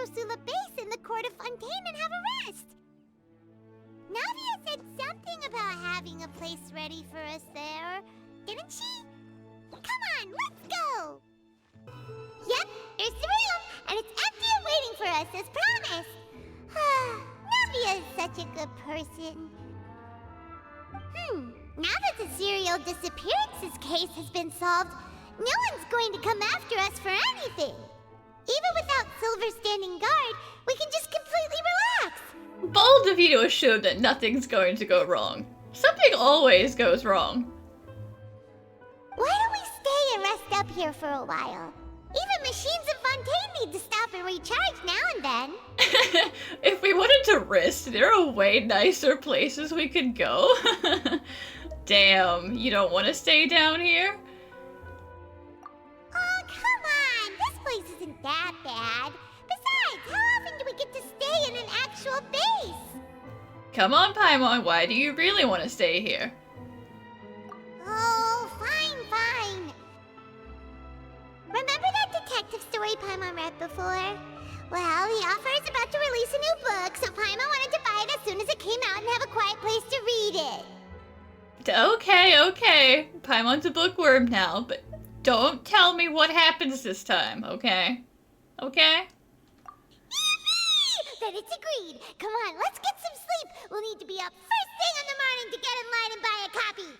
Dirosula base in the court of Fontaine and have a rest. Navia said something about having a place ready for us there, didn't she? Come on, let's go! Yep, there's the room, and it's empty and waiting for us as promised. Navia is such a good person. Now that the serial disappearances case has been solved, no one's going to come after us for anything. Even without Silver standing guard, we can just completely relax. Bold of you to assume that nothing's going to go wrong. Something always goes wrong. Why don't we stay and rest up here for a while? Even machines in Fontaine need to stop and recharge now and then. If we wanted to rest, there are way nicer places we could go. Damn, you don't want to stay down here? Oh, come on! This place isn't that bad. Besides, how often do we get to stay in an actual base? Come on, Paimon, why do you really want to stay here? Oh, fine. Remember that detective story Paimon read before? Well, the author is about to release a new book, so Paimon wanted to buy it as soon as it came out and have a quiet place to read it. Okay. Paimon's a bookworm now, but don't tell me what happens this time, okay? Okay? Then it's agreed. Come on, let's get some sleep. We'll need to be up first thing in the morning to get in line and buy a copy.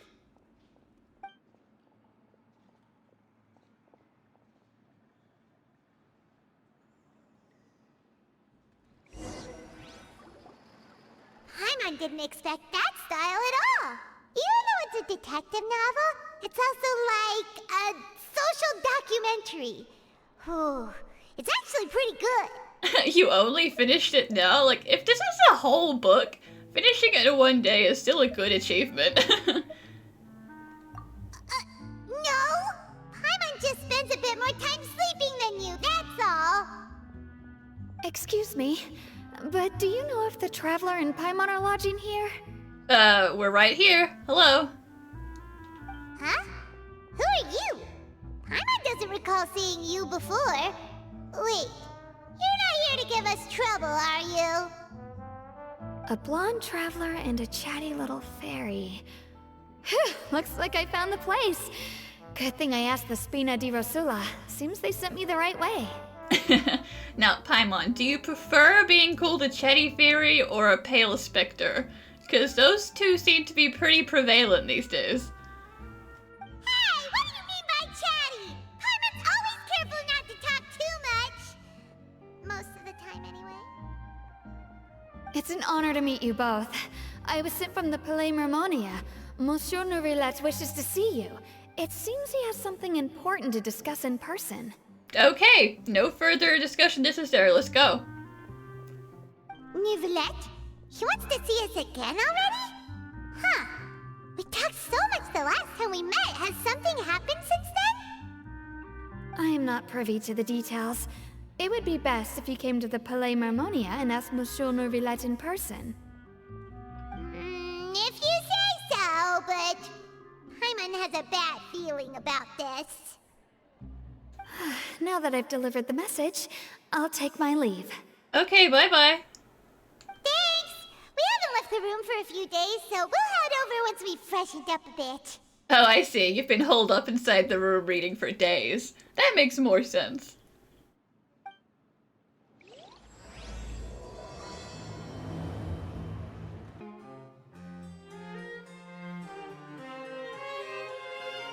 Paimon didn't expect that style at all. Even though it's a detective novel, it's also like a social documentary. Whew, it's actually pretty good. You only finished it now? Like, if this is a whole book, finishing it in one day is still a good achievement. No! Paimon just spends a bit more time sleeping than you, that's all. Excuse me, but do you know if the Traveler and Paimon are lodging here? We're right here. Hello. Huh? Who are you? Paimon doesn't recall seeing you before. Wait, you're not here to give us trouble, are you? A blonde traveler and a chatty little fairy. Whew, looks like I found the place. Good thing I asked the Spina di Rosula. Seems they sent me the right way. Now, Paimon, do you prefer being called a chatty fairy or a pale specter? Because those two seem to be pretty prevalent these days. Hey, what do you mean by chatty? Paimon's always careful not to talk too much. Most of the time, anyway. It's an honor to meet you both. I was sent from the Palais Mermonia. Monsieur Neuvillette wishes to see you. It seems he has something important to discuss in person. Okay, no further discussion necessary. Let's go. Neuvillette? He wants to see us again already? Huh. We talked so much the last time we met. Has something happened since then? I am not privy to the details. It would be best if you came to the Palais Mermonia and asked Monsieur Neuvillette in person. If you say so, but Paimon has a bad feeling about this. Now that I've delivered the message, I'll take my leave. Okay, bye-bye. Thanks! We haven't left the room for a few days, so we'll head over once we've freshened up a bit. Oh, I see. You've been holed up inside the room reading for days. That makes more sense.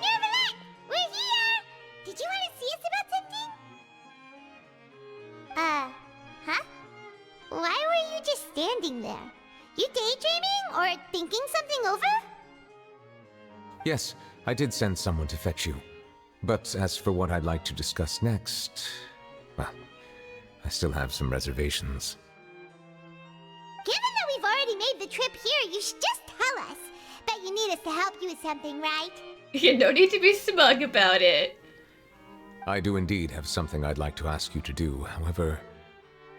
Neuvillette! We're here! Did you want to see us about something? Huh? Why were you just standing there? You daydreaming or thinking something over? Yes, I did send someone to fetch you. But as for what I'd like to discuss next, well, I still have some reservations. Given that we've already made the trip here, you should just tell us. Bet you need us to help you with something, right? You don't need to be smug about it. I do indeed have something I'd like to ask you to do. However,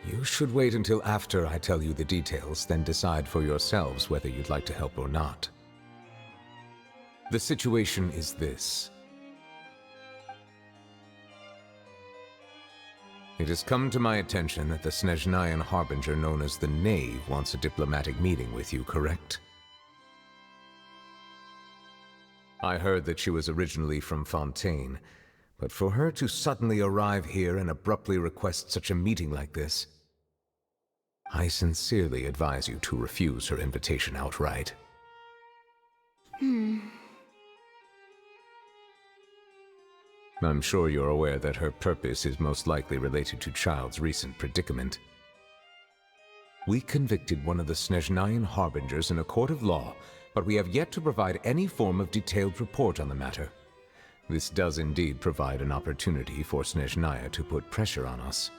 you should wait until after I tell you the details, then decide for yourselves whether you'd like to help or not. The situation is this. It has come to my attention that the Snezhnayan harbinger known as the Knave wants a diplomatic meeting with you, correct? I heard that she was originally from Fontaine, but for her to suddenly arrive here and abruptly request such a meeting like this, I sincerely advise you to refuse her invitation outright. I'm sure you're aware that her purpose is most likely related to Childe's recent predicament. We convicted one of the Snezhnayan harbingers in a court of law, but we have yet to provide any form of detailed report on the matter. This does indeed provide an opportunity for Snezhnaya to put pressure on us.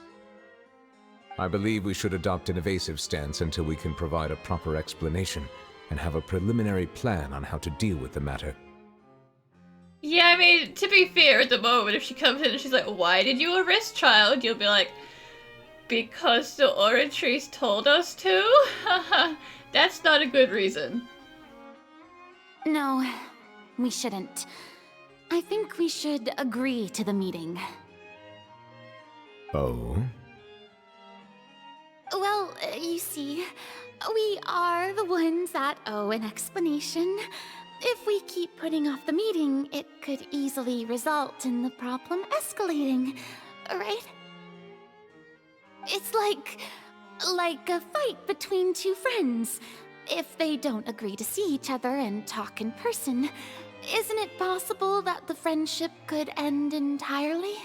I believe we should adopt an evasive stance until we can provide a proper explanation and have a preliminary plan on how to deal with the matter. Yeah, I mean, to be fair, at the moment, if she comes in and she's like, why did you arrest Childe? You'll be like, because the oratories told us to? Haha, that's not a good reason. No, we shouldn't. I think we should agree to the meeting. Oh? Well, you see, we are the ones that owe an explanation. If we keep putting off the meeting, it could easily result in the problem escalating, right? It's like a fight between two friends. If they don't agree to see each other and talk in person, isn't it possible that the friendship could end entirely?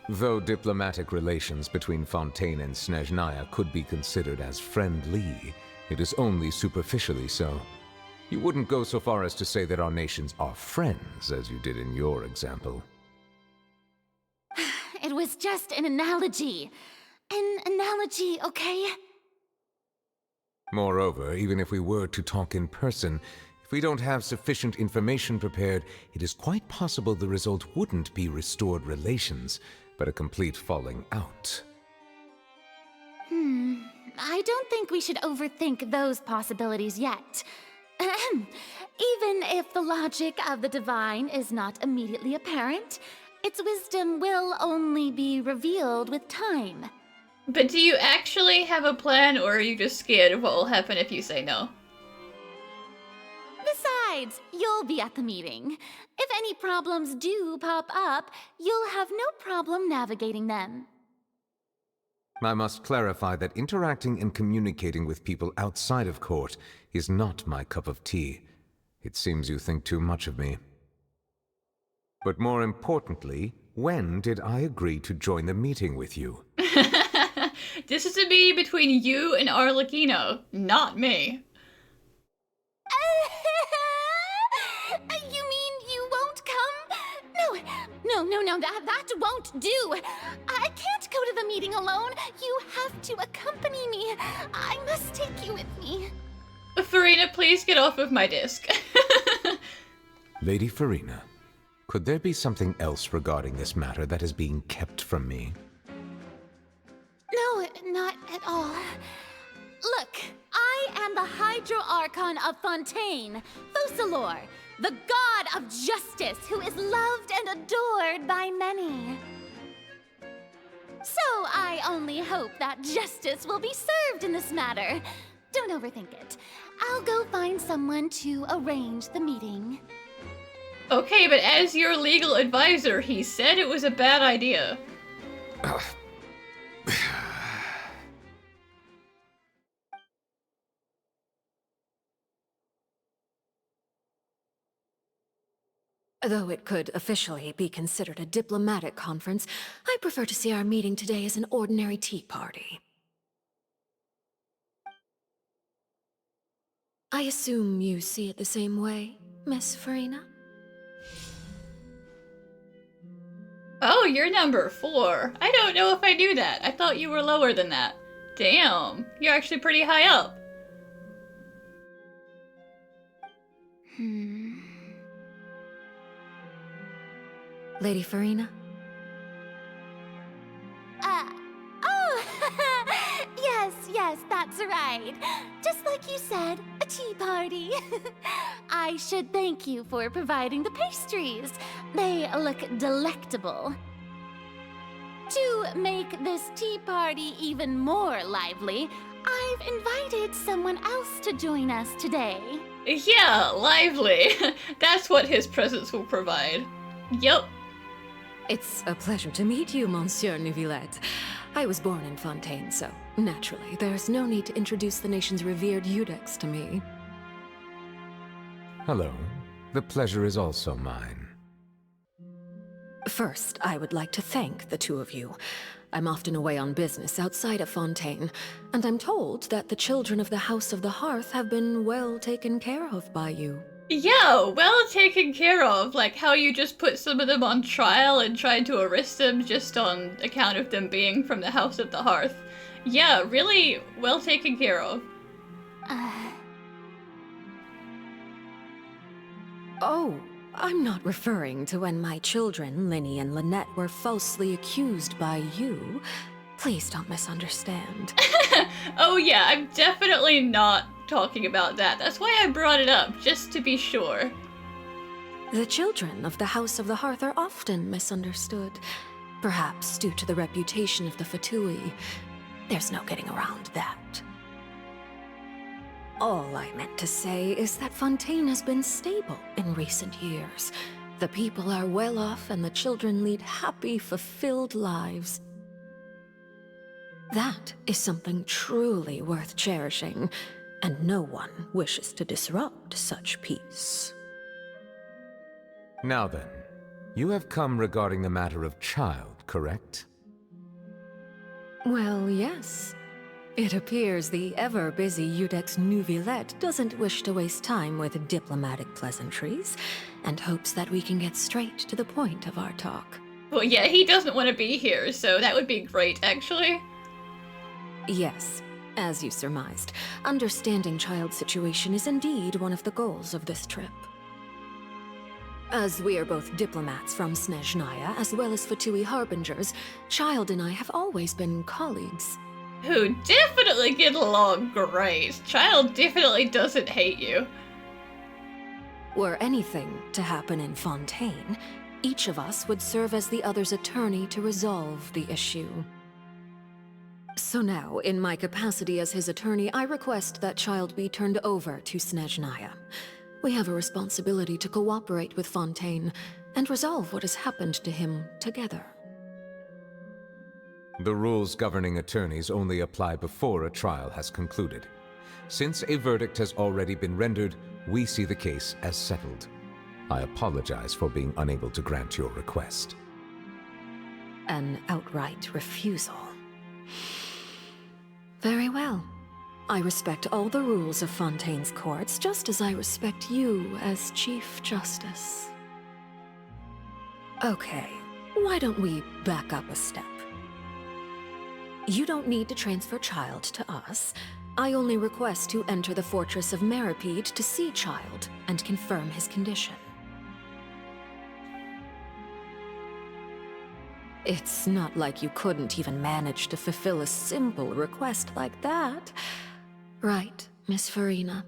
Though diplomatic relations between Fontaine and Snezhnaya could be considered as friendly, it is only superficially so. You wouldn't go so far as to say that our nations are friends, as you did in your example. It was just an analogy. An analogy, okay? Moreover, even if we were to talk in person, if we don't have sufficient information prepared, it is quite possible the result wouldn't be restored relations, but a complete falling out. I don't think we should overthink those possibilities yet. Even if the logic of the divine is not immediately apparent, its wisdom will only be revealed with time. But do you actually have a plan, or are you just scared of what will happen if you say no? Besides, you'll be at the meeting. If any problems do pop up, you'll have no problem navigating them. I must clarify that interacting and communicating with people outside of court is not my cup of tea. It seems you think too much of me. But more importantly, when did I agree to join the meeting with you? This is a meeting between you and Arlecchino, not me. You mean you won't come? No, that won't do. I can't go to the meeting alone. You have to accompany me. I must take you with me. Farina, please get off of my disc. Lady Farina, could there be something else regarding this matter that is being kept from me? No, not at all. Look, I am the Hydro Archon of Fontaine, Focalor, the god of justice who is loved and adored by many. So I only hope that justice will be served in this matter. Don't overthink it. I'll go find someone to arrange the meeting. Okay, but as your legal advisor, he said it was a bad idea. Though it could officially be considered a diplomatic conference, I prefer to see our meeting today as an ordinary tea party. I assume you see it the same way, Miss Farina? Oh, you're number 4. I don't know if I knew that. I thought you were lower than that. Damn, you're actually pretty high up. Lady Farina? Yes, that's right. Just like you said, a tea party. I should thank you for providing the pastries. They look delectable. To make this tea party even more lively, I've invited someone else to join us today. Yeah, lively. That's what his presence will provide. Yup. It's a pleasure to meet you, Monsieur Neuvillette. I was born in Fontaine, so naturally, there's no need to introduce the nation's revered Eudex to me. Hello. The pleasure is also mine. First, I would like to thank the two of you. I'm often away on business outside of Fontaine, and I'm told that the children of the House of the Hearth have been well taken care of by you. Yeah, well taken care of. Like how you just put some of them on trial and tried to arrest them just on account of them being from the House of the Hearth. Yeah, really well taken care of. Oh, I'm not referring to when my children, Linny and Lynette, were falsely accused by you. Please don't misunderstand. Oh yeah, I'm definitely not talking about that. That's why I brought it up, just to be sure. The children of the House of the Hearth are often misunderstood, perhaps due to the reputation of the Fatui. There's no getting around that. All I meant to say is that Fontaine has been stable in recent years. The people are well off and the children lead happy, fulfilled lives. That is something truly worth cherishing, and no one wishes to disrupt such peace. Now then, you have come regarding the matter of Childe, correct? Well, yes. It appears the ever-busy Eudex Neuvillette doesn't wish to waste time with diplomatic pleasantries, and hopes that we can get straight to the point of our talk. Well, yeah, he doesn't want to be here, so that would be great, actually. Yes, as you surmised, understanding Childe's situation is indeed one of the goals of this trip. As we are both diplomats from Snezhnaya, as well as Fatui harbingers, Childe and I have always been colleagues. Who definitely get along great. Childe definitely doesn't hate you. Were anything to happen in Fontaine, each of us would serve as the other's attorney to resolve the issue. So now, in my capacity as his attorney, I request that Childe be turned over to Snezhnaya. We have a responsibility to cooperate with Fontaine and resolve what has happened to him together. The rules governing attorneys only apply before a trial has concluded. Since a verdict has already been rendered, we see the case as settled. I apologize for being unable to grant your request. An outright refusal. Very well. I respect all the rules of Fontaine's courts, just as I respect you as Chief Justice. Okay, why don't we back up a step? You don't need to transfer Childe to us. I only request to enter the Fortress of Meropide to see Childe and confirm his condition. It's not like you couldn't even manage to fulfill a simple request like that. Right, Miss Farina?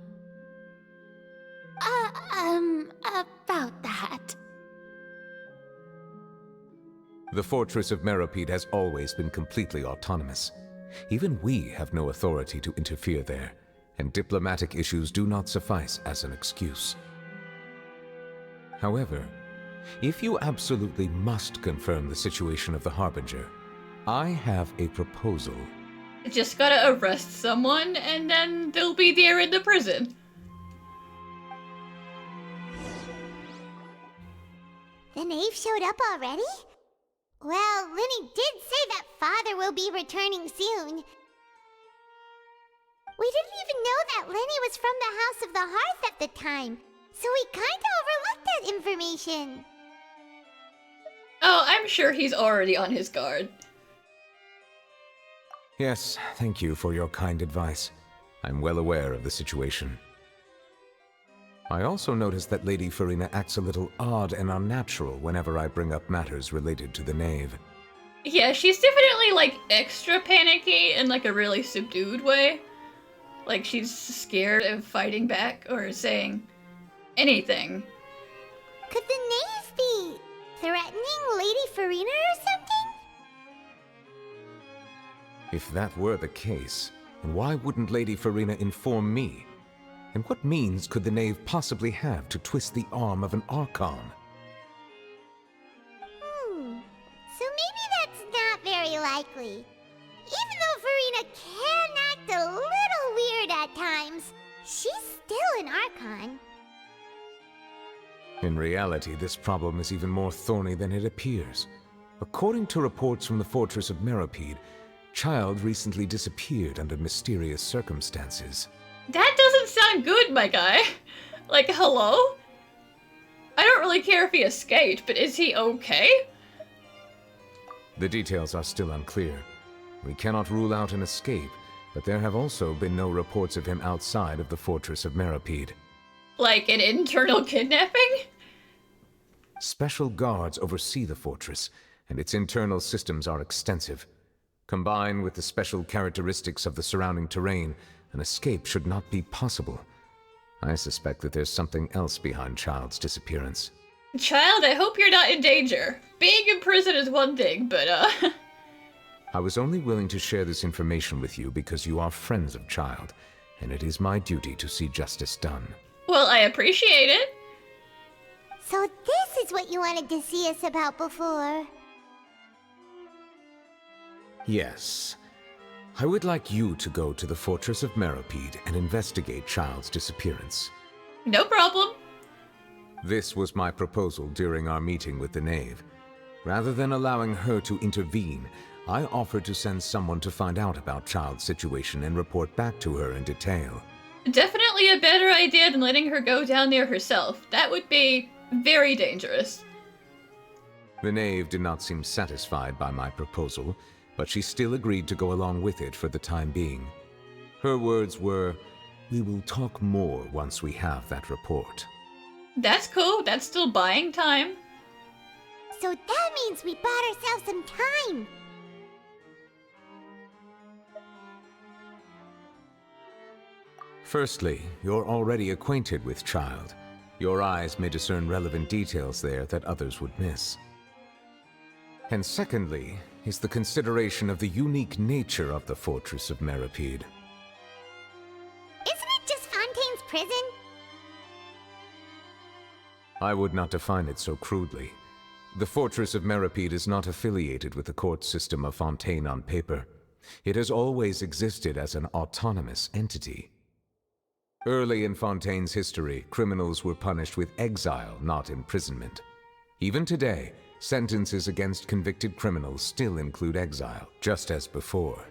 About that. The Fortress of Meropide has always been completely autonomous. Even we have no authority to interfere there, and diplomatic issues do not suffice as an excuse. However, if you absolutely must confirm the situation of the Harbinger, I have a proposal. Just gotta arrest someone, and then they'll be there in the prison. The knave showed up already? Well, Linny did say that Father will be returning soon. We didn't even know that Linny was from the House of the Hearth at the time, so we kinda overlooked that information. Oh, I'm sure he's already on his guard. Yes, thank you for your kind advice. I'm well aware of the situation. I also noticed that Lady Farina acts a little odd and unnatural whenever I bring up matters related to the knave. Yeah, she's definitely, like, extra panicky in, like, a really subdued way. Like, she's scared of fighting back or saying anything. Could the knave be threatening Lady Farina or something? If that were the case, then why wouldn't Lady Farina inform me? And what means could the knave possibly have to twist the arm of an Archon? So maybe that's not very likely. Even though Farina can act a little weird at times, she's still an Archon. In reality, this problem is even more thorny than it appears. According to reports from the Fortress of Meropide, Childe recently disappeared under mysterious circumstances. That doesn't sound good, my guy. Like, hello? I don't really care if he escaped, but is he okay? The details are still unclear. We cannot rule out an escape, but there have also been no reports of him outside of the Fortress of Meropide. Like an internal kidnapping? Special guards oversee the fortress, and its internal systems are extensive. Combined with the special characteristics of the surrounding terrain, an escape should not be possible. I suspect that there's something else behind Childe's disappearance. Childe, I hope you're not in danger. Being in prison is one thing, but I was only willing to share this information with you because you are friends of Childe, and it is my duty to see justice done. Well, I appreciate it. So this is what you wanted to see us about before. Yes. I would like you to go to the Fortress of Meropide and investigate Childe's disappearance. No problem. This was my proposal during our meeting with the knave. Rather than allowing her to intervene, I offered to send someone to find out about Childe's situation and report back to her in detail. Definitely a better idea than letting her go down there herself. That would be very dangerous. The knave did not seem satisfied by my proposal, but she still agreed to go along with it for the time being. Her words were, "We will talk more once we have that report." That's cool. That's still buying time. So that means we bought ourselves some time. Firstly, you're already acquainted with Childe. Your eyes may discern relevant details there that others would miss. And secondly, is the consideration of the unique nature of the Fortress of Meropide. Isn't it just Fontaine's prison? I would not define it so crudely. The Fortress of Meropide is not affiliated with the court system of Fontaine on paper. It has always existed as an autonomous entity. Early in Fontaine's history, criminals were punished with exile, not imprisonment. Even today, sentences against convicted criminals still include exile, just as before.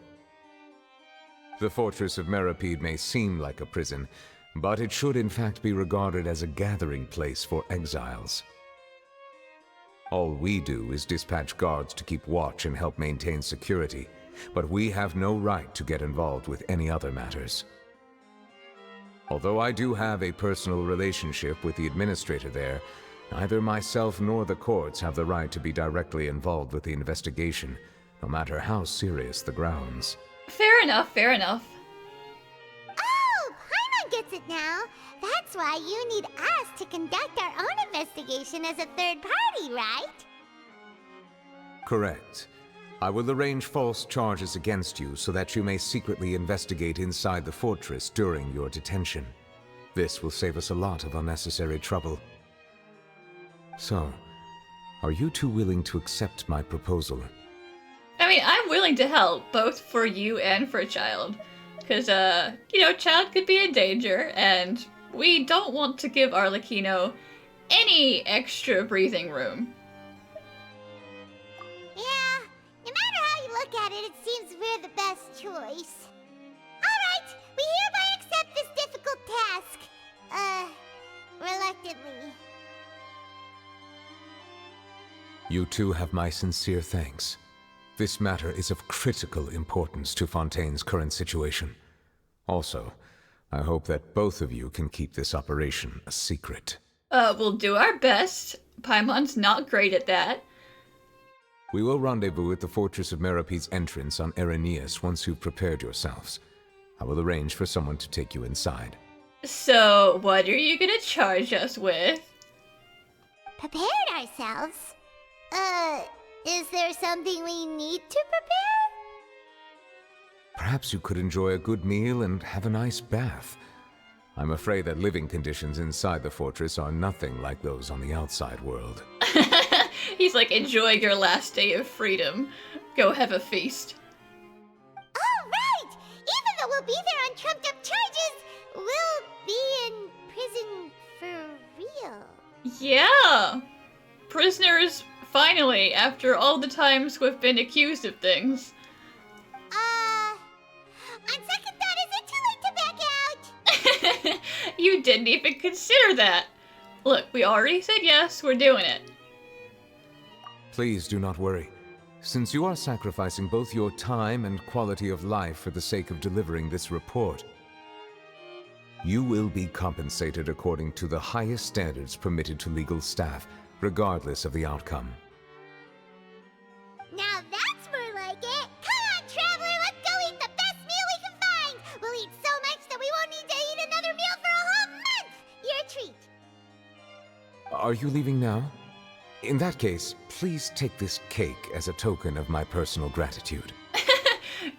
The Fortress of Meropide may seem like a prison, but it should in fact be regarded as a gathering place for exiles. All we do is dispatch guards to keep watch and help maintain security, but we have no right to get involved with any other matters. Although I do have a personal relationship with the administrator there, neither myself nor the courts have the right to be directly involved with the investigation, no matter how serious the grounds. Fair enough, fair enough. Oh, Paimon gets it now. That's why you need us to conduct our own investigation as a third party, right? Correct. I will arrange false charges against you so that you may secretly investigate inside the fortress during your detention. This will save us a lot of unnecessary trouble. So, are you two willing to accept my proposal? I mean, I'm willing to help, both for you and for Childe. Because, Childe could be in danger, and we don't want to give Arlecchino any extra breathing room. Yeah, no matter how you look at it, it seems we're the best choice. Alright, we hereby accept this difficult task. Reluctantly. You two have my sincere thanks. This matter is of critical importance to Fontaine's current situation. Also, I hope that both of you can keep this operation a secret. We'll do our best. Paimon's not great at that. We will rendezvous at the Fortress of Meropide's entrance on Irenaeus once you've prepared yourselves. I will arrange for someone to take you inside. So, what are you gonna charge us with? Prepared ourselves? Is there something we need to prepare? perhaps you could enjoy a good meal and have a nice bath. I'm afraid that living conditions inside the fortress are nothing like those on the outside world. He's like, enjoy your last day of freedom. Go have a feast. Oh, right! Even though we'll be there on trumped-up charges, we'll be in prison for real. Yeah! Prisoners, finally, after all the times we've been accused of things. On second thought, is it too late to back out? You didn't even consider that. Look, we already said yes, we're doing it. Please do not worry. Since you are sacrificing both your time and quality of life for the sake of delivering this report, you will be compensated according to the highest standards permitted to legal staff, regardless of the outcome. Now that's more like it. Come on, traveler, let's go eat the best meal we can find. We'll eat so much that we won't need to eat another meal for a whole month. Your treat. Are you leaving now? In that case, please take this cake as a token of my personal gratitude.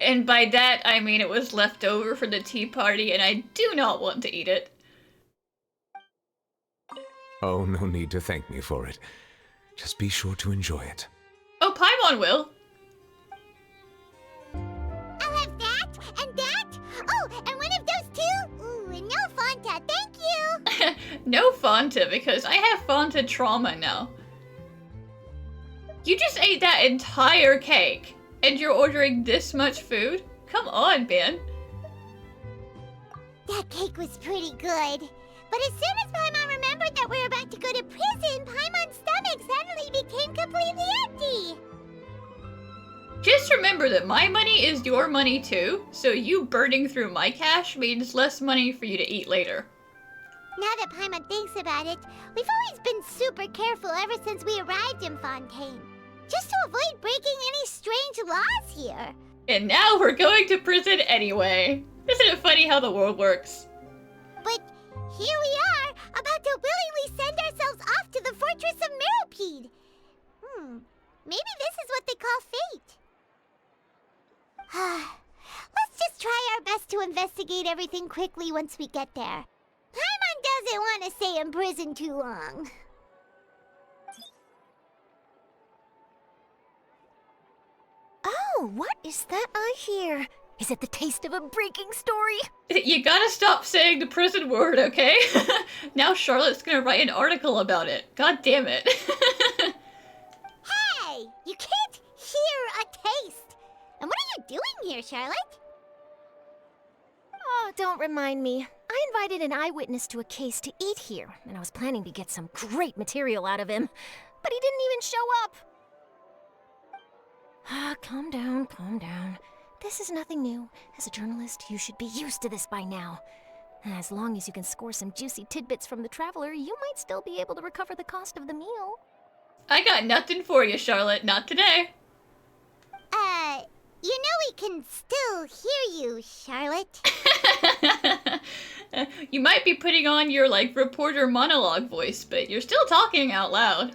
And by that, I mean it was left over for the tea party, and I do not want to eat it. Oh, no need to thank me for it. Just be sure to enjoy it. Oh, Paimon will. I'll have that and that. Oh, and one of those two. Ooh, and no Fanta, thank you. No Fanta, because I have Fanta trauma now. You just ate that entire cake, and you're ordering this much food? Come on, man. That cake was pretty good. But as soon as Paimon remembered that we're about to go to prison, Paimon's stomach suddenly became completely empty. Just remember that my money is your money too, so you burning through my cash means less money for you to eat later. Now that Paimon thinks about it, we've always been super careful ever since we arrived in Fontaine. Just to avoid breaking any strange laws here. And now we're going to prison anyway. Isn't it funny how the world works? But here we are, about to willingly send ourselves off to the Fortress of Meropide. Maybe this is what they call fate. Let's just try our best to investigate everything quickly once we get there. Paimon doesn't want to stay in prison too long. Oh, what is that I hear? Is it the taste of a breaking story? You gotta stop saying the prison word, okay? Now Charlotte's gonna write an article about it. God damn it. Hey, you can't hear a taste. And what are you doing here, Charlotte? Oh, don't remind me. I invited an eyewitness to a case to eat here, and I was planning to get some great material out of him. But he didn't even show up. Calm down, calm down. This is nothing new. As a journalist, you should be used to this by now. As long as you can score some juicy tidbits from the traveler, you might still be able to recover the cost of the meal. I got nothing for you, Charlotte. Not today. You know we can still hear you, Charlotte. You might be putting on your, like, reporter monologue voice, but you're still talking out loud.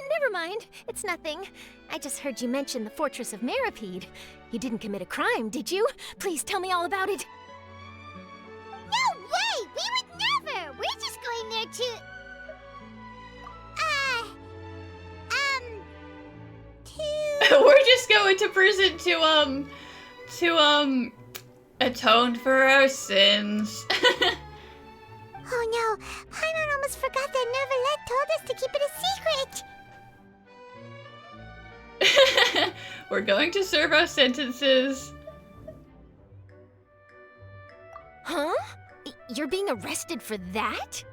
Never mind. It's nothing. I just heard you mention the Fortress of Meropide. You didn't commit a crime, did you? Please tell me all about it. No way! We would never! We're just going there to... We're just going to prison to atone for our sins. Oh no, Paimon almost forgot that Neuvillette told us to keep it a secret. We're going to serve our sentences. Huh? You're being arrested for that?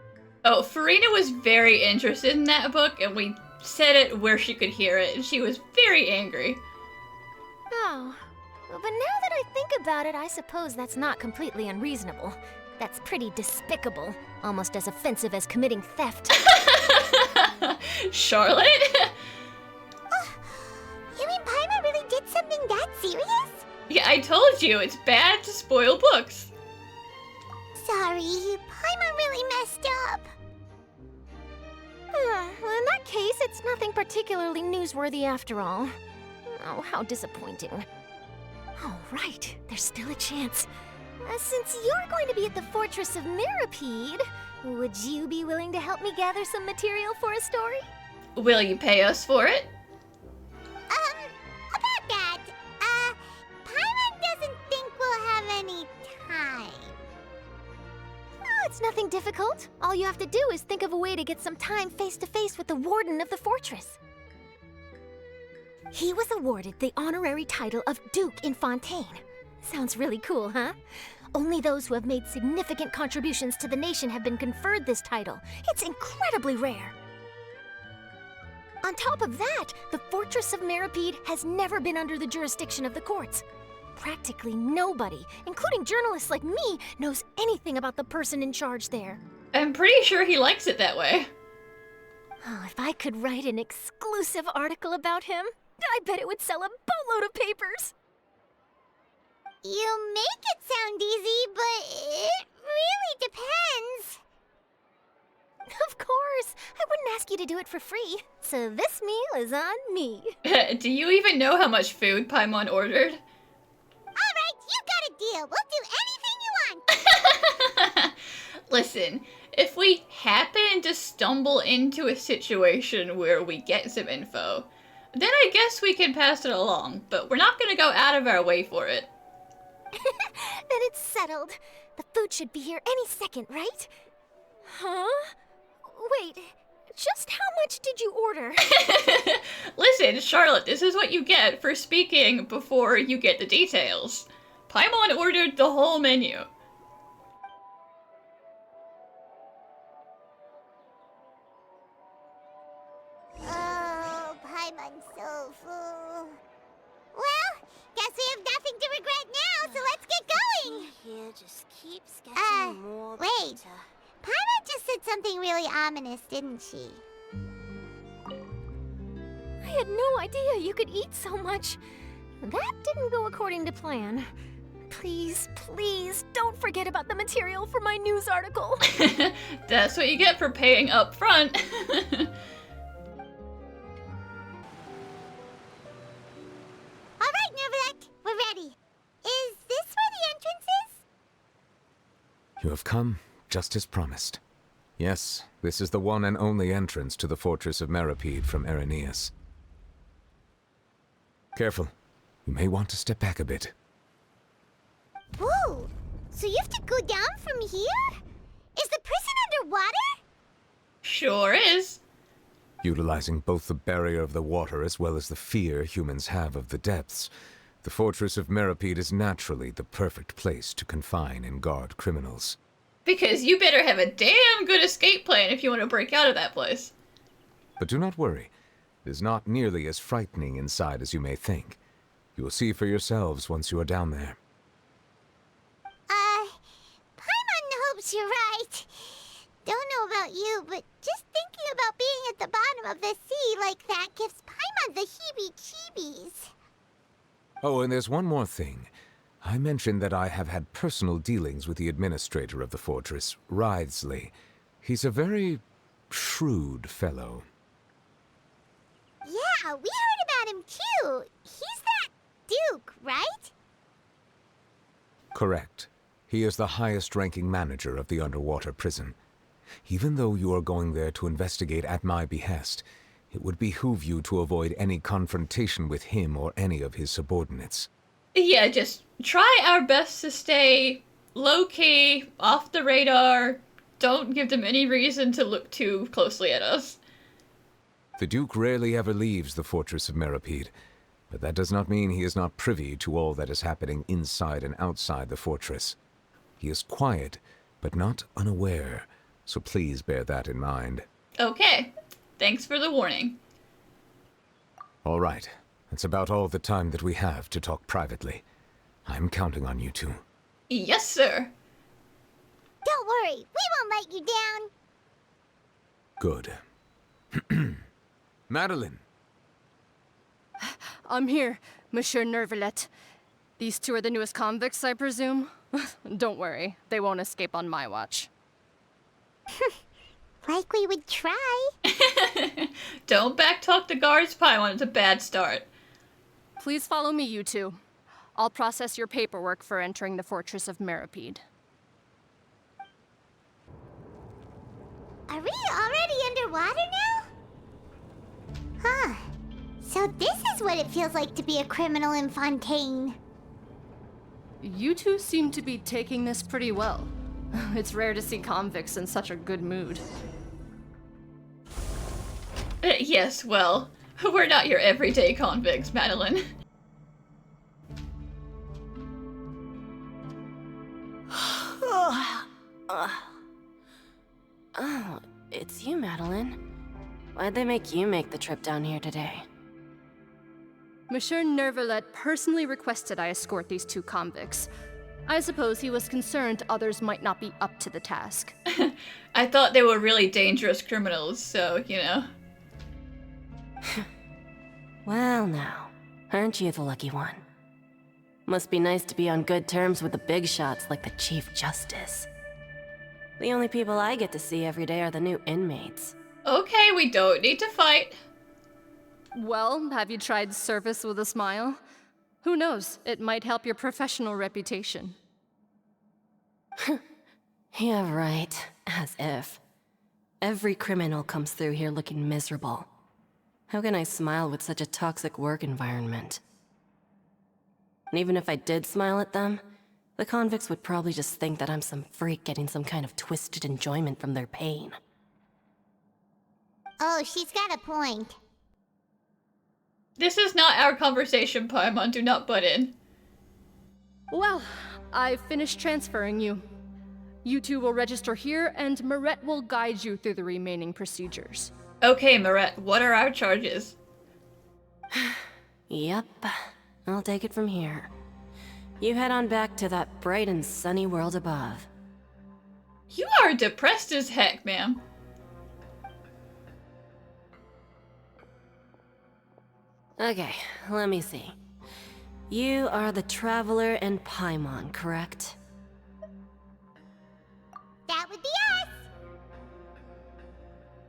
Oh, Farina was very interested in that book, and we said it where she could hear it, and she was very angry. Oh. But now that I think about it, I suppose that's not completely unreasonable. That's pretty despicable. Almost as offensive as committing theft. Charlotte? You mean Paimon really did something that serious? Yeah, I told you, it's bad to spoil books. Sorry, Paimon really messed up. Well, in that case, it's nothing particularly newsworthy after all. Oh, how disappointing. Oh, right. There's still a chance. Since you're going to be at the Fortress of Meropide, would you be willing to help me gather some material for a story? Will you pay us for it? About that, Paimon doesn't think we'll have any time. Oh, it's nothing difficult. All you have to do is think of a way to get some time face to face with the warden of the fortress. He was awarded the honorary title of Duke in Fontaine. Sounds really cool, huh? Only those who have made significant contributions to the nation have been conferred this title. It's incredibly rare. On top of that, the Fortress of Meropide has never been under the jurisdiction of the courts. Practically nobody, including journalists like me, knows anything about the person in charge there. I'm pretty sure he likes it that way. Oh, if I could write an exclusive article about him, I bet it would sell a boatload of papers. You make it sound easy, but it really depends. Of course, I wouldn't ask you to do it for free. So this meal is on me. Do you even know how much food Paimon ordered? Alright, you got a deal. We'll do anything you want. Listen, if we happen to stumble into a situation where we get some info, then I guess we can pass it along, but we're not gonna go out of our way for it. Then it's settled. The food should be here any second, right? Huh? Wait, just how much did you order? Listen, Charlotte, this is what you get for speaking before you get the details. Paimon ordered the whole menu. Oh, Paimon's so full. Well, guess we have nothing to regret now, so let's get going. Here just keeps getting more wait. bitter. Paimon just said something really ominous, didn't she? I had no idea you could eat so much. That didn't go according to plan. Please, please, don't forget about the material for my news article. That's what you get for paying up front. Alright, Neuvillette, we're ready. Is this where the entrance is? You have come just as promised. Yes, this is the one and only entrance to the Fortress of Meropide from Arrhenius. Careful. You may want to step back a bit. Whoa! So you have to go down from here? Is the prison underwater? Sure is. Utilizing both the barrier of the water as well as the fear humans have of the depths, the Fortress of Meropide is naturally the perfect place to confine and guard criminals. Because you better have a damn good escape plan if you want to break out of that place. But do not worry. It is not nearly as frightening inside as you may think. You will see for yourselves once you are down there. Paimon hopes you're right. Don't know about you, but just thinking about being at the bottom of the sea like that gives Paimon the heebie-jeebies. Oh, and there's one more thing. I mentioned that I have had personal dealings with the administrator of the fortress, Wriothesley. He's a very shrewd fellow. Yeah, we heard about him too. He's that Duke, right? Correct. He is the highest-ranking manager of the underwater prison. Even though you are going there to investigate at my behest, it would behoove you to avoid any confrontation with him or any of his subordinates. Yeah, just try our best to stay low-key, off the radar. Don't give them any reason to look too closely at us. The Duke rarely ever leaves the Fortress of Meropide, but that does not mean he is not privy to all that is happening inside and outside the fortress. He is quiet, but not unaware, so please bear that in mind. Okay, thanks for the warning. All right, that's about all the time that we have to talk privately. I'm counting on you two. Yes, sir. Don't worry, we won't let you down. Good. Madeline! I'm here, Monsieur Neuvillette. These two are the newest convicts, I presume? Don't worry, they won't escape on my watch. Like we would try. Don't backtalk the guards, Paimon. It's a bad start. Please follow me, you two. I'll process your paperwork for entering the Fortress of Meropide. Are we already underwater now? Huh. So this is what it feels like to be a criminal in Fontaine. You two seem to be taking this pretty well. It's rare to see convicts in such a good mood. Yes, well, we're not your everyday convicts, Madeline. Oh, it's you, Madeline. Why'd they make you make the trip down here today? Monsieur Neuvillette personally requested I escort these two convicts. I suppose he was concerned others might not be up to the task. I thought they were really dangerous criminals, so, you know. Well now, aren't you the lucky one? Must be nice to be on good terms with the big shots like the Chief Justice. The only people I get to see every day are the new inmates. Okay, we don't need to fight. Well, have you tried service with a smile? Who knows, it might help your professional reputation. Yeah, right. As if. Every criminal comes through here looking miserable. How can I smile with such a toxic work environment? And even if I did smile at them, the convicts would probably just think that I'm some freak getting some kind of twisted enjoyment from their pain. Oh, she's got a point. This is not our conversation, Paimon. Do not butt in. Well, I've finished transferring you. You two will register here, and Maret will guide you through the remaining procedures. Okay, Maret, what are our charges? Yep, I'll take it from here. You head on back to that bright and sunny world above. You are depressed as heck, ma'am. Okay, let me see. You are the Traveler and Paimon, correct? That would be us!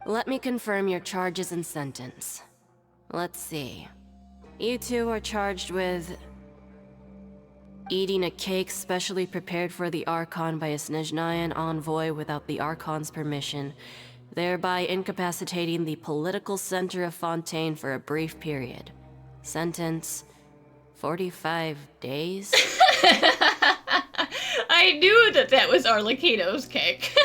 Let me confirm your charges and sentence. Let's see. You two are charged with eating a cake specially prepared for the Archon by a Snezhnayan envoy without the Archon's permission, thereby incapacitating the political center of Fontaine for a brief period. Sentence: 45 days? I knew that that was Arlecchino's cake.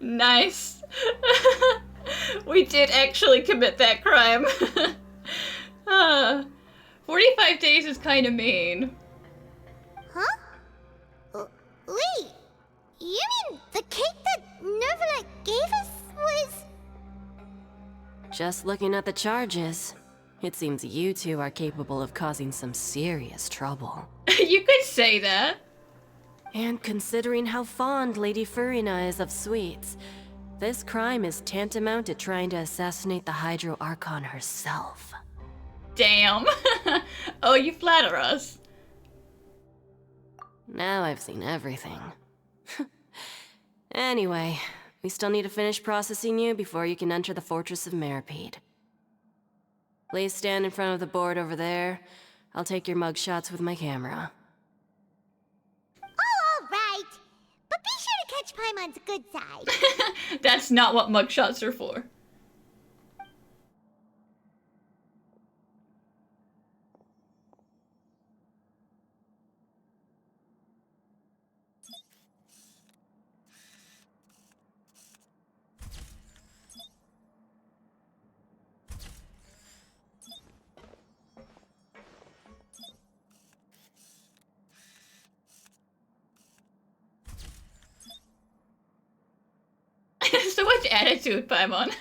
Nice. We did actually commit that crime. 45 days is kind of mean. Huh? Wait, you mean the cake that Neuvillette gave us was... Just looking at the charges, it seems you two are capable of causing some serious trouble. You could say that. And considering how fond Lady Furina is of sweets, this crime is tantamount to trying to assassinate the Hydro Archon herself. Damn. Oh, you flatter us. Now I've seen everything. Anyway, we still need to finish processing you before you can enter the Fortress of Meropide. Please stand in front of the board over there. I'll take your mugshots with my camera. Oh, all right. But be sure to catch Paimon's good side. That's not what mugshots are for. So much attitude, Paimon.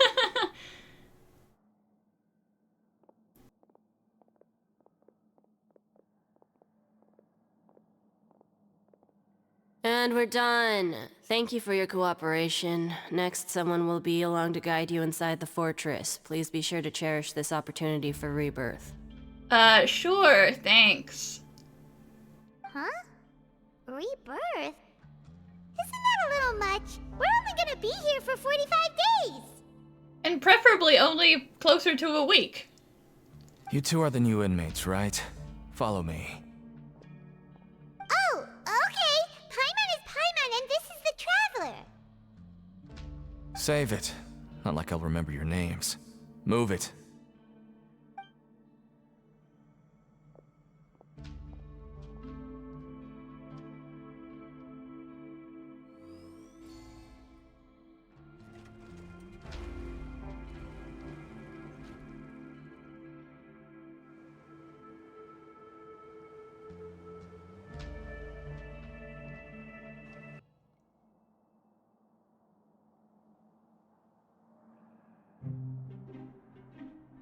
And we're done. Thank you for your cooperation. Next, someone will be along to guide you inside the fortress. Please be sure to cherish this opportunity for rebirth. Sure, thanks. Huh? Rebirth? Isn't that a little much? We're only gonna be here for 45 days! And preferably only closer to a week. You two are the new inmates, right? Follow me. Oh, okay. Paimon is Paimon, and this is the Traveler. Save it. Not like I'll remember your names. Move it.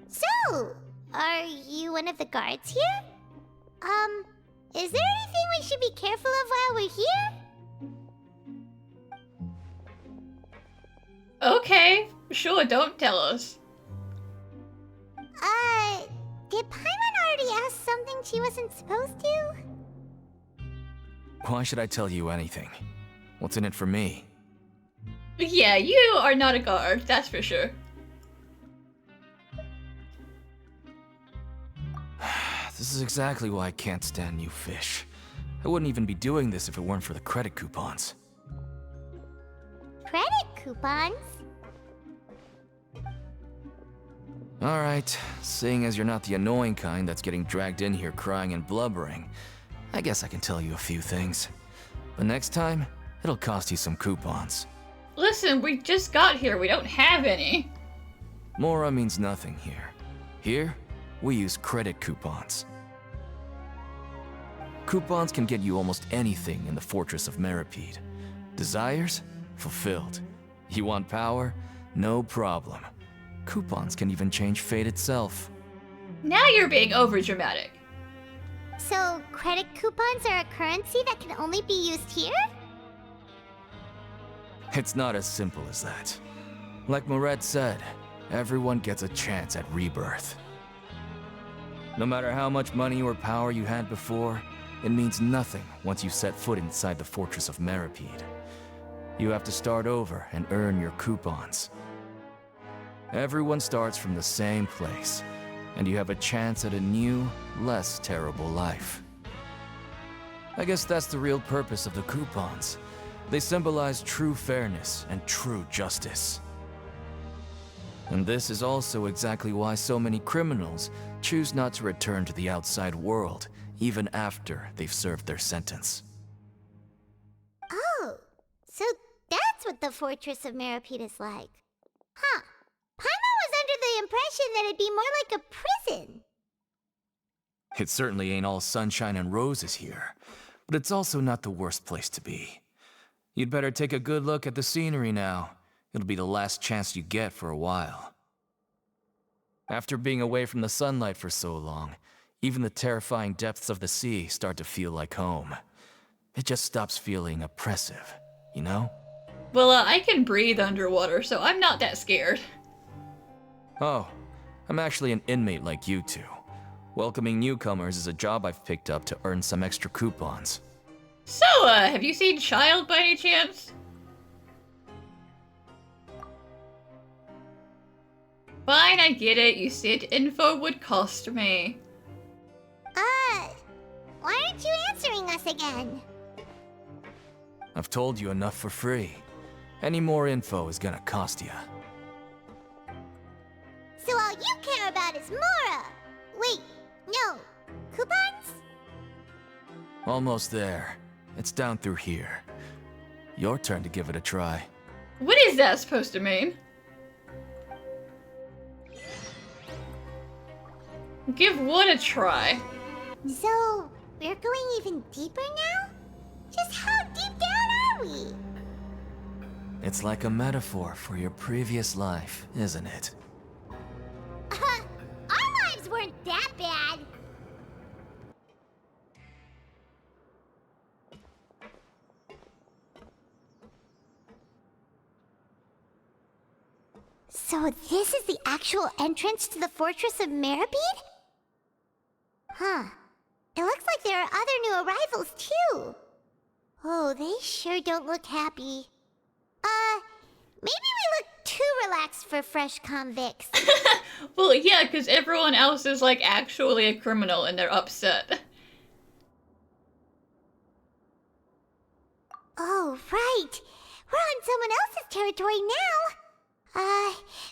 So, are you one of the guards here? Is there anything we should be careful of while we're here? Okay, sure, don't tell us. Did Paimon already ask something she wasn't supposed to? Why should I tell you anything? What's in it for me? Yeah, you are not a guard, that's for sure. This is exactly why I can't stand new fish. I wouldn't even be doing this if it weren't for the credit coupons. Credit coupons? Alright, seeing as you're not the annoying kind that's getting dragged in here crying and blubbering, I guess I can tell you a few things. But next time, it'll cost you some coupons. Listen, we just got here, we don't have any. Mora means nothing here. Here, we use credit coupons. Coupons can get you almost anything in the Fortress of Meropide. Desires? Fulfilled. You want power? No problem. Coupons can even change fate itself. Now you're being overdramatic. So, credit coupons are a currency that can only be used here? It's not as simple as that. Like Moret said, everyone gets a chance at rebirth. No matter how much money or power you had before, it means nothing once you set foot inside the Fortress of Meropide. You have to start over and earn your coupons. Everyone starts from the same place, and you have a chance at a new, less terrible life. I guess that's the real purpose of the coupons. They symbolize true fairness and true justice. And this is also exactly why so many criminals choose not to return to the outside world, even after they've served their sentence. Oh, so that's what the Fortress of Meropide is like. Huh. Paimon was under the impression that it'd be more like a prison. It certainly ain't all sunshine and roses here, but it's also not the worst place to be. You'd better take a good look at the scenery now. It'll be the last chance you get for a while. After being away from the sunlight for so long, even the terrifying depths of the sea start to feel like home. It just stops feeling oppressive, you know? Well, I can breathe underwater, so I'm not that scared. Oh, I'm actually an inmate like you two. Welcoming newcomers is a job I've picked up to earn some extra coupons. So, have you seen Childe by any chance? Fine, I get it. You said info would cost me. Why aren't you answering us again? I've told you enough for free. Any more info is gonna cost you. So all you care about is Mora! Wait, no. Coupons? Almost there. It's down through here. Your turn to give it a try. What is that supposed to mean? Give what a try? So, we're going even deeper now? Just how deep down are we? It's like a metaphor for your previous life, isn't it? Our lives weren't that bad. So this is the actual entrance to the Fortress of Meropide? Huh. It looks like there are other new arrivals, too. Oh, they sure don't look happy. Maybe we look too relaxed for for fresh convicts. Well, yeah, because everyone else is, like, actually a criminal and they're upset. Oh, right. We're on someone else's territory now.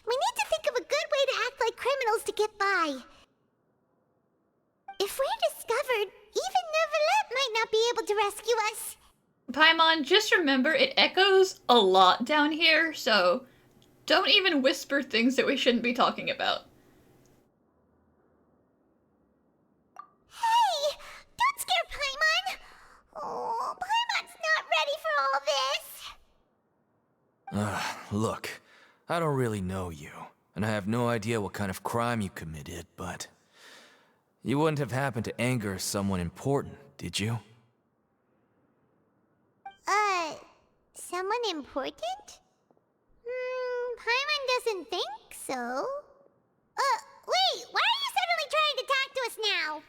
We need to think of a good way to act like criminals to get by. If we're discovered, even Neuvillette might not be able to rescue us. Paimon, just remember it echoes a lot down here, so don't even whisper things that we shouldn't be talking about. Hey! Don't scare Paimon! Oh, Paimon's not ready for all this. Look, I don't really know you, and I have no idea what kind of crime you committed, but you wouldn't have happened to anger someone important, did you? Someone important? Paimon doesn't think so. Wait, why are you suddenly trying to talk to us now?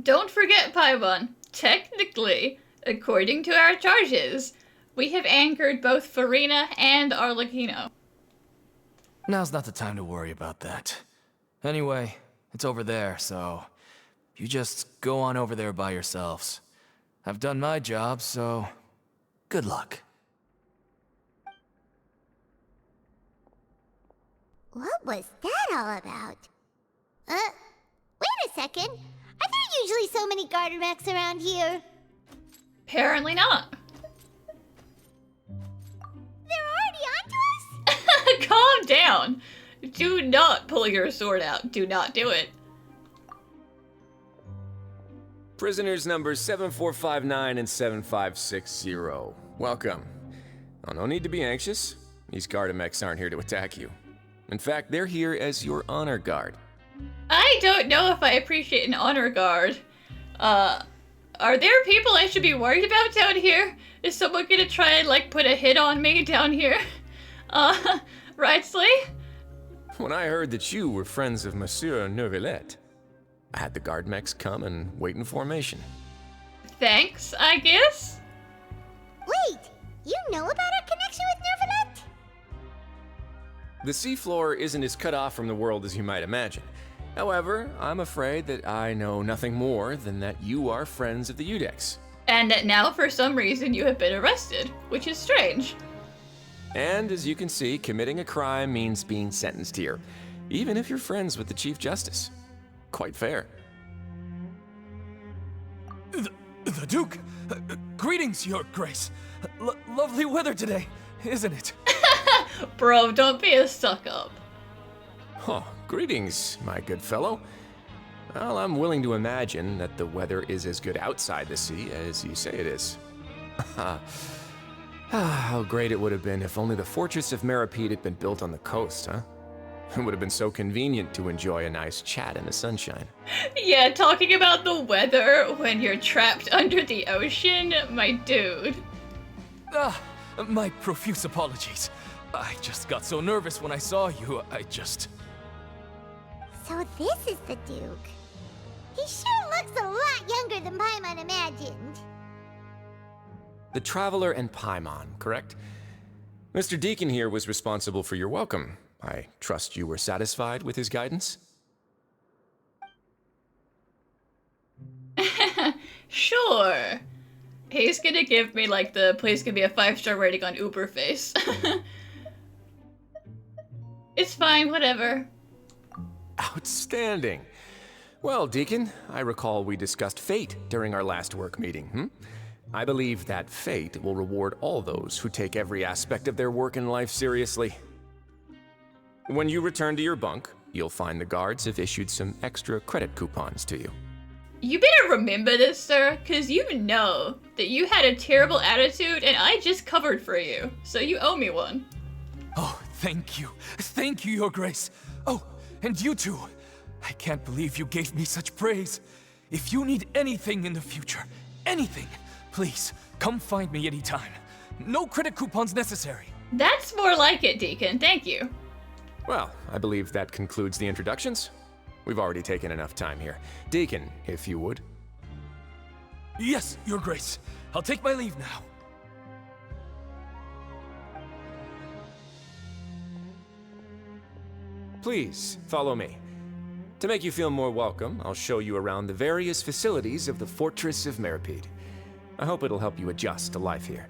Don't forget, Paimon, technically, according to our charges, we have angered both Farina and Arlecchino. Now's not the time to worry about that. Anyway, it's over there, so you just go on over there by yourselves. I've done my job, so good luck. What was that all about? Wait a second. Are there usually so many garter mechs around here? Apparently not. They're already onto us? Calm down. Do not pull your sword out. Do not do it. Prisoners numbers 7459 and 7560. Welcome. Oh, no need to be anxious. These Gardamex aren't here to attack you. In fact, they're here as your honor guard. I don't know if I appreciate an honor guard. Are there people I should be worried about down here? Is someone gonna try and, like, put a hit on me down here? Right, Slee? When I heard that you were friends of Monsieur Neuvillette, I had the guard mechs come and wait in formation. Thanks, I guess? Wait, you know about our connection with Neuvillette? The seafloor isn't as cut off from the world as you might imagine. However, I'm afraid that I know nothing more than that you are friends of the Udex. And that now, for some reason, you have been arrested, which is strange. And as you can see, committing a crime means being sentenced here, even if you're friends with the Chief Justice. Quite fair. The Duke? Greetings, Your Grace. Lovely weather today, isn't it? Bro, don't be a suck-up. Oh, greetings, my good fellow. Well, I'm willing to imagine that the weather is as good outside the sea as you say it is. How great it would have been if only the Fortress of Meropide had been built on the coast, huh? It would have been so convenient to enjoy a nice chat in the sunshine. Yeah, talking about the weather when you're trapped under the ocean, my dude. My profuse apologies. I just got so nervous when I saw you, So this is the Duke. He sure looks a lot younger than Paimon imagined. The Traveler and Paimon, correct? Mr. Deacon here was responsible for your welcome. I trust you were satisfied with his guidance? Sure. He's gonna give me, like, the place could be a 5-star rating on Uber face. It's fine, whatever. Outstanding. Well, Deacon, I recall we discussed fate during our last work meeting, I believe that fate will reward all those who take every aspect of their work in life seriously. When you return to your bunk, you'll find the guards have issued some extra credit coupons to you. You better remember this, sir, because you know that you had a terrible attitude and I just covered for you, so you owe me one. Oh, thank you. Thank you, Your Grace. Oh, and you too. I can't believe you gave me such praise. If you need anything in the future, anything, please, come find me anytime. No credit coupons necessary. That's more like it, Deacon. Thank you. Well, I believe that concludes the introductions. We've already taken enough time here. Deacon, if you would. Yes, Your Grace. I'll take my leave now. Please, follow me. To make you feel more welcome, I'll show you around the various facilities of the Fortress of Meropide. I hope it'll help you adjust to life here.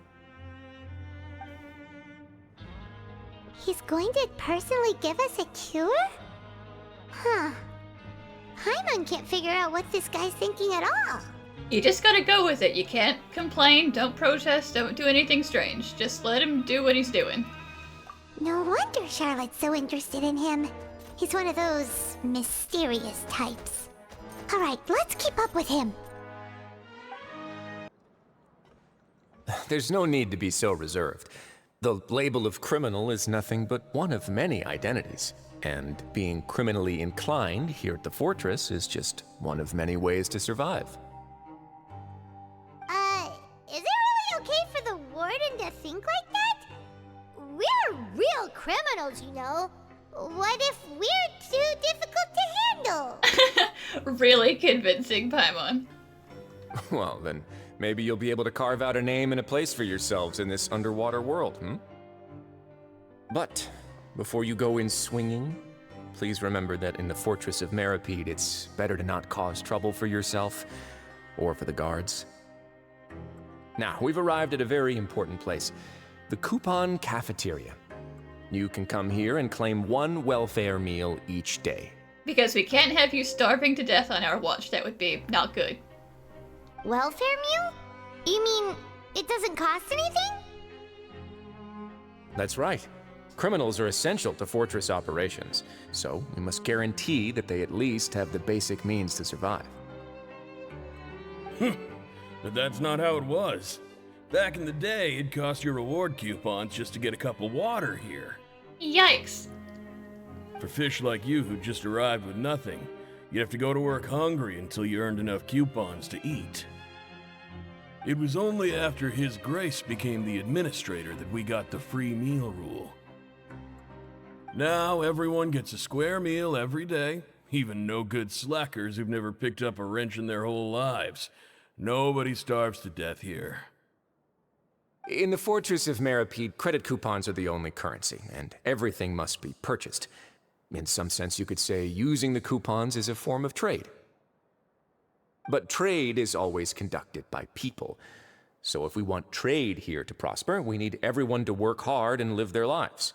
He's going to personally give us a cure? Huh. Paimon can't figure out what this guy's thinking at all. You just gotta go with it. You can't complain, don't protest, don't do anything strange. Just let him do what he's doing. No wonder Charlotte's so interested in him. He's one of those mysterious types. Alright, let's keep up with him. There's no need to be so reserved. The label of criminal is nothing but one of many identities. And being criminally inclined here at the Fortress is just one of many ways to survive. Is it really okay for the Warden to think like that? We're real criminals, you know. What if we're too difficult to handle? Really convincing, Paimon. Well, then maybe you'll be able to carve out a name and a place for yourselves in this underwater world, But before you go in swinging, please remember that in the Fortress of Meropide, it's better to not cause trouble for yourself or for the guards. Now, we've arrived at a very important place, the Coupon Cafeteria. You can come here and claim one welfare meal each day. Because we can't have you starving to death on our watch. That would be not good. Welfare meal? You mean it doesn't cost anything? That's right. Criminals are essential to Fortress operations, so we must guarantee that they at least have the basic means to survive. But that's not how it was. Back in the day, it cost you reward coupons just to get a cup of water here. Yikes. For fish like you who just arrived with nothing, you'd have to go to work hungry until you earned enough coupons to eat. It was only after His Grace became the administrator that we got the free meal rule. Now everyone gets a square meal every day, even no-good slackers who've never picked up a wrench in their whole lives. Nobody starves to death here. In the Fortress of Meropide, credit coupons are the only currency, and everything must be purchased. In some sense, you could say using the coupons is a form of trade. But trade is always conducted by people. So if we want trade here to prosper, we need everyone to work hard and live their lives.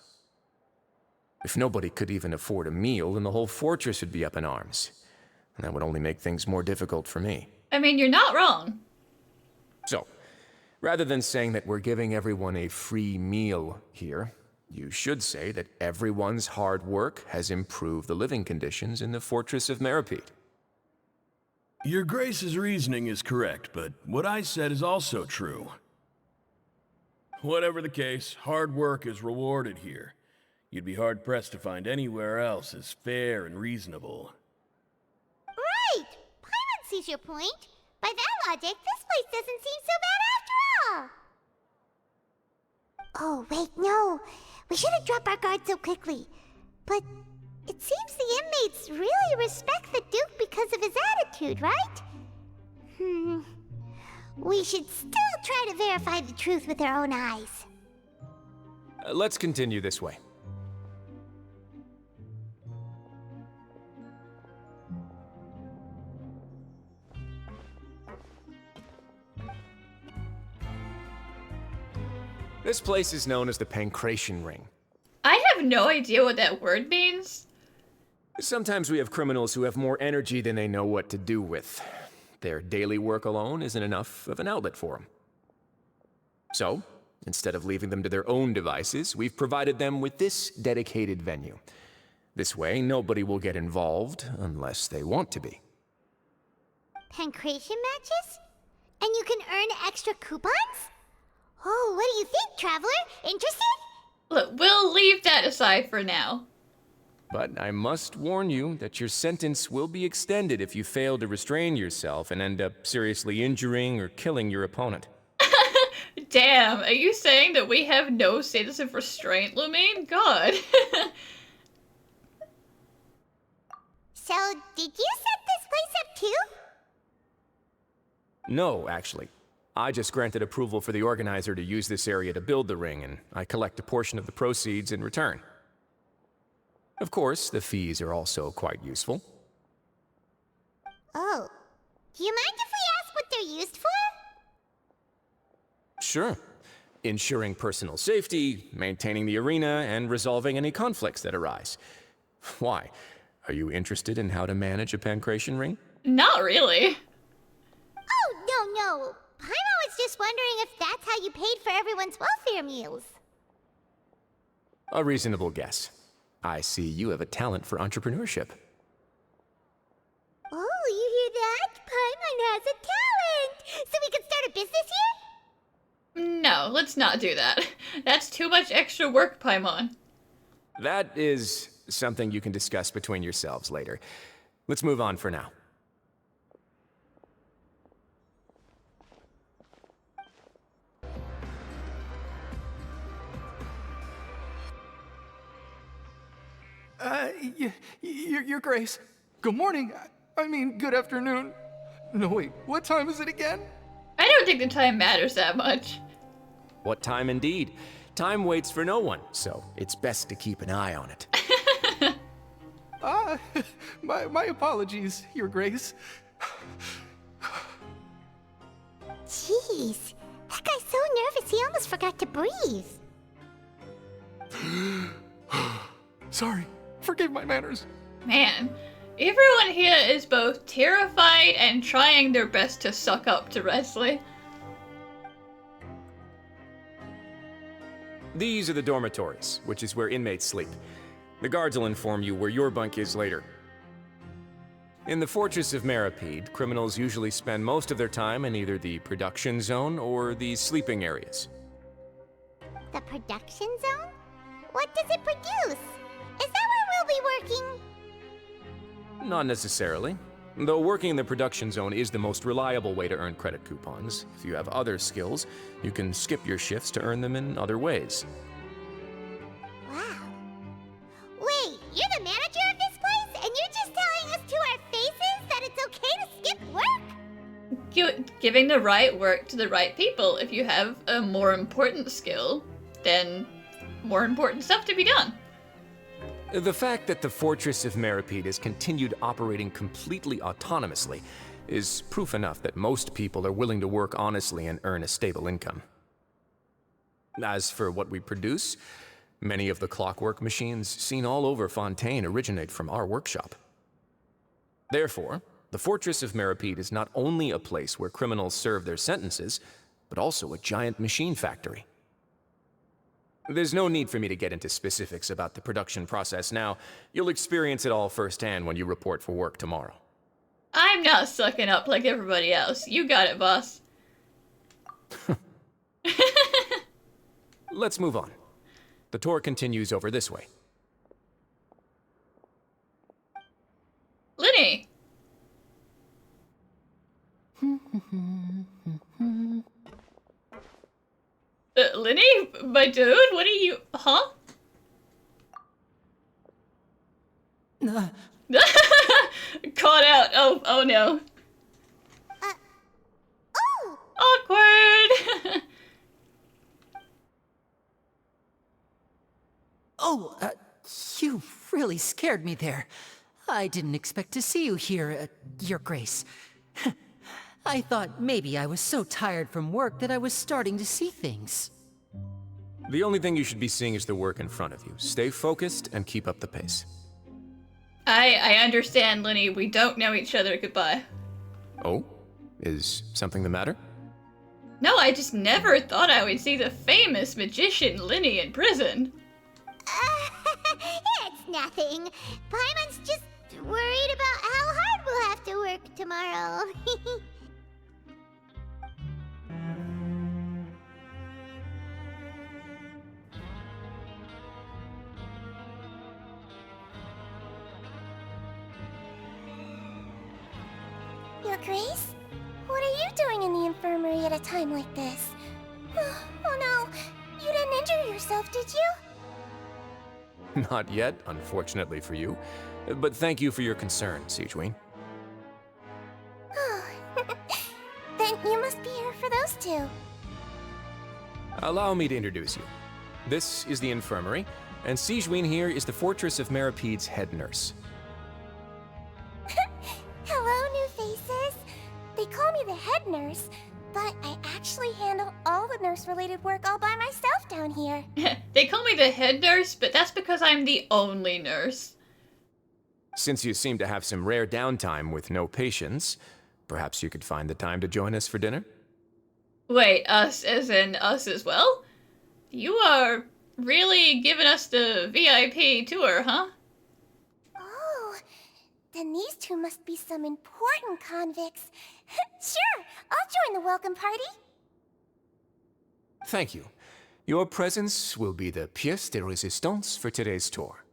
If nobody could even afford a meal, then the whole fortress would be up in arms. And that would only make things more difficult for me. I mean, you're not wrong. So, rather than saying that we're giving everyone a free meal here, you should say that everyone's hard work has improved the living conditions in the Fortress of Meropide. Your Grace's reasoning is correct, but what I said is also true. Whatever the case, hard work is rewarded here. You'd be hard-pressed to find anywhere else as fair and reasonable. Right! Paimon sees your point. By that logic, this place doesn't seem so bad after all. Oh, wait, no. We shouldn't drop our guard so quickly. But it seems the inmates really respect the Duke because of his attitude, right? We should still try to verify the truth with our own eyes. Let's continue this way. This place is known as the Pancration Ring. I have no idea what that word means. Sometimes we have criminals who have more energy than they know what to do with. Their daily work alone isn't enough of an outlet for them. So, instead of leaving them to their own devices, we've provided them with this dedicated venue. This way, nobody will get involved unless they want to be. Pancration matches? And you can earn extra coupons? Oh, what do you think, Traveler? Interested? Look, we'll leave that aside for now. But I must warn you that your sentence will be extended if you fail to restrain yourself and end up seriously injuring or killing your opponent. Damn, are you saying that we have no status of restraint, Lumine? God. So, did you set this place up too? No, actually. I just granted approval for the organizer to use this area to build the ring, and I collect a portion of the proceeds in return. Of course, the fees are also quite useful. Oh. Do you mind if we ask what they're used for? Sure. Ensuring personal safety, maintaining the arena, and resolving any conflicts that arise. Why? Are you interested in how to manage a pancration ring? Not really. Oh, no. Paimon was just wondering if that's how you paid for everyone's welfare meals. A reasonable guess. I see you have a talent for entrepreneurship. Oh, you hear that? Paimon has a talent! So we can start a business here? No, let's not do that. That's too much extra work, Paimon. That is something you can discuss between yourselves later. Let's move on for now. Your Grace. Good morning. I mean, good afternoon. No, wait, what time is it again? I don't think the time matters that much. What time indeed? Time waits for no one, so it's best to keep an eye on it. My apologies, Your Grace. Jeez, that guy's so nervous he almost forgot to breathe. Sorry, forgive my manners. Man, everyone here is both terrified and trying their best to suck up to Wesley. These are the dormitories, which is where inmates sleep. The guards will inform you where your bunk is later. In the Fortress of Meropide, criminals usually spend most of their time in either the production zone or the sleeping areas. The production zone? What does it produce? Is that where we'll be working? Not necessarily. Though working in the production zone is the most reliable way to earn credit coupons, if you have other skills, you can skip your shifts to earn them in other ways. Wow. Wait, you're the manager of this place, and you're just telling us to our faces that it's okay to skip work? Giving the right work to the right people. If you have a more important skill, then more important stuff to be done. The fact that the Fortress of Meropide has continued operating completely autonomously is proof enough that most people are willing to work honestly and earn a stable income. As for what we produce, many of the clockwork machines seen all over Fontaine originate from our workshop. Therefore, the Fortress of Meropide is not only a place where criminals serve their sentences, but also a giant machine factory. There's no need for me to get into specifics about the production process now. You'll experience it all firsthand when you report for work tomorrow. I'm not sucking up like everybody else. You got it, boss. Let's move on. The tour continues over this way. Linny! Linny? My dude? What are you... Huh? Caught out. Oh no. Awkward! You really scared me there. I didn't expect to see you here, Your Grace. I thought maybe I was so tired from work that I was starting to see things. The only thing you should be seeing is the work in front of you. Stay focused and keep up the pace. I understand, Linny. We don't know each other. Goodbye. Oh? Is something the matter? No, I just never thought I would see the famous magician Linny in prison. It's nothing. Paimon's just worried about how hard we'll have to work tomorrow. Your Grace? What are you doing in the infirmary at a time like this? Oh no, you didn't injure yourself, did you? Not yet, unfortunately for you. But thank you for your concern, Siegeween. Then you must be here for those two. Allow me to introduce you. This is the infirmary, and Sigewinne here is the Fortress of Meropide's head nurse. Hello, new faces. They call me the head nurse, but I actually handle all the nurse-related work all by myself down here. They call me the head nurse, but that's because I'm the only nurse. Since you seem to have some rare downtime with no patients, perhaps you could find the time to join us for dinner? Wait, us as in us as well? You are really giving us the VIP tour, huh? Oh, then these two must be some important convicts. Sure, I'll join the welcome party. Thank you. Your presence will be the pièce de résistance for today's tour.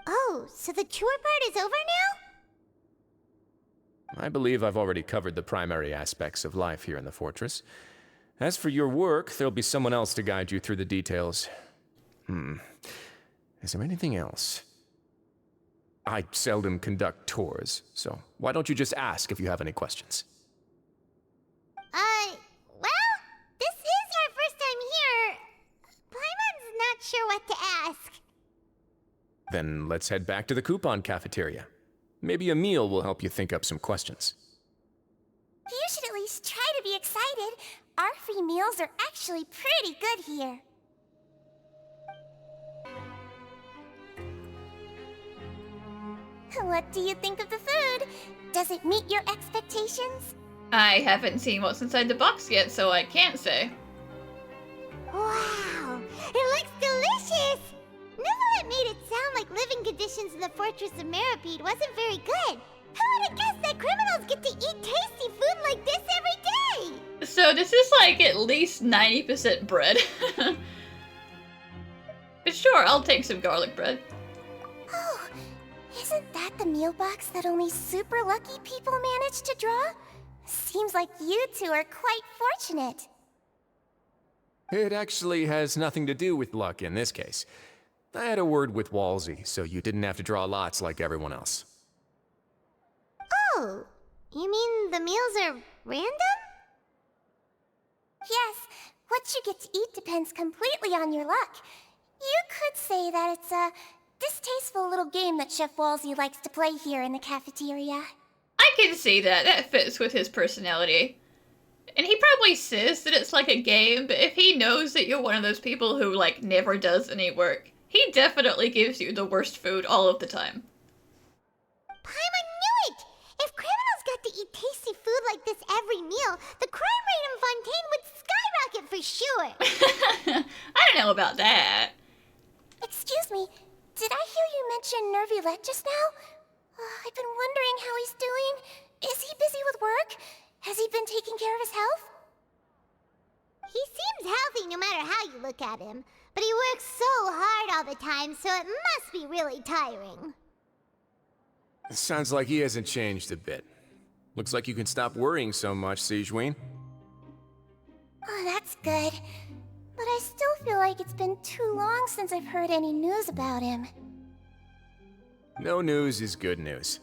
Oh, so the tour part is over now? I believe I've already covered the primary aspects of life here in the fortress. As for your work, there'll be someone else to guide you through the details. Is there anything else? I seldom conduct tours, so why don't you just ask if you have any questions? Well, this is our first time here. Paimon's not sure what to ask. Then let's head back to the coupon cafeteria. Maybe a meal will help you think up some questions. You should at least try to be excited. Our free meals are actually pretty good here. What do you think of the food? Does it meet your expectations? I haven't seen what's inside the box yet, so I can't say. Wow, it looks delicious! Neuvillette made it sound like living conditions in the Fortress of Meropide wasn't very good. Who would have guessed that criminals get to eat tasty food like this every day? So this is like at least 90% bread. But sure, I'll take some garlic bread. Oh, isn't that the meal box that only super lucky people manage to draw? Seems like you two are quite fortunate. It actually has nothing to do with luck in this case. I had a word with Walsey, so you didn't have to draw lots like everyone else. Oh, you mean the meals are random? Yes, what you get to eat depends completely on your luck. You could say that it's a distasteful little game that Chef Walsey likes to play here in the cafeteria. I can see that. That fits with his personality. And he probably says that it's like a game, but if he knows that you're one of those people who, like, never does any work, he definitely gives you the worst food all of the time. Paimon knew it! If criminals got to eat tasty food like this every meal, the crime rate in Fontaine would skyrocket for sure! I don't know about that. Excuse me, did I hear you mention Neuvillette just now? I've been wondering how he's doing. Is he busy with work? Has he been taking care of his health? He seems healthy no matter how you look at him, but he works so hard all the time, so it must be really tiring. Sounds like he hasn't changed a bit. Looks like you can stop worrying so much, Sigewinne. Oh, that's good. But I still feel like it's been too long since I've heard any news about him. No news is good news.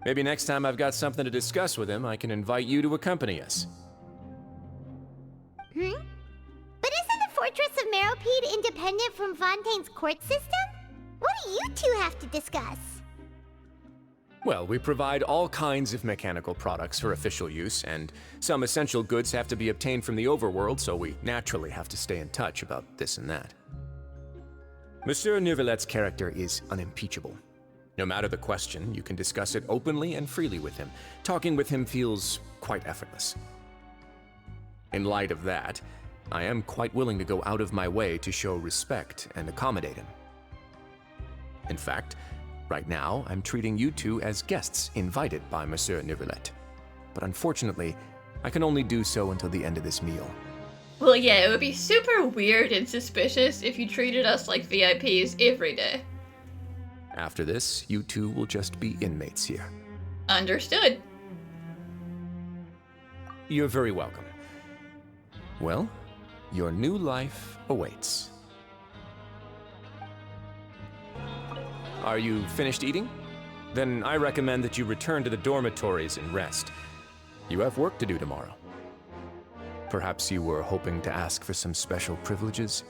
Maybe next time I've got something to discuss with him, I can invite you to accompany us. But isn't the Fortress of Meropide independent from Fontaine's court system? What do you two have to discuss? Well, we provide all kinds of mechanical products for official use, and some essential goods have to be obtained from the overworld, so we naturally have to stay in touch about this and that. Monsieur Neuvillette's character is unimpeachable. No matter the question, you can discuss it openly and freely with him. Talking with him feels quite effortless. In light of that, I am quite willing to go out of my way to show respect and accommodate him. In fact, right now, I'm treating you two as guests invited by Monsieur Neuvillette. But unfortunately, I can only do so until the end of this meal. Well, yeah, it would be super weird and suspicious if you treated us like VIPs every day. After this, you two will just be inmates here. Understood. You're very welcome. Well, your new life awaits. Are you finished eating? Then I recommend that you return to the dormitories and rest. You have work to do tomorrow. Perhaps you were hoping to ask for some special privileges?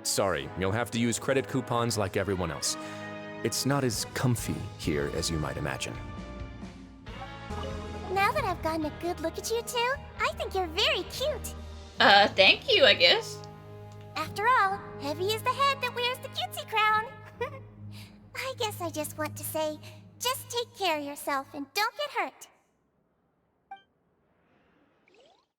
Sorry, you'll have to use credit coupons like everyone else. It's not as comfy here as you might imagine. Now that I've gotten a good look at you two, I think you're very cute. Thank you, I guess. After all, heavy is the head that wears the cutesy crown. I guess I just want to say, just take care of yourself and don't get hurt.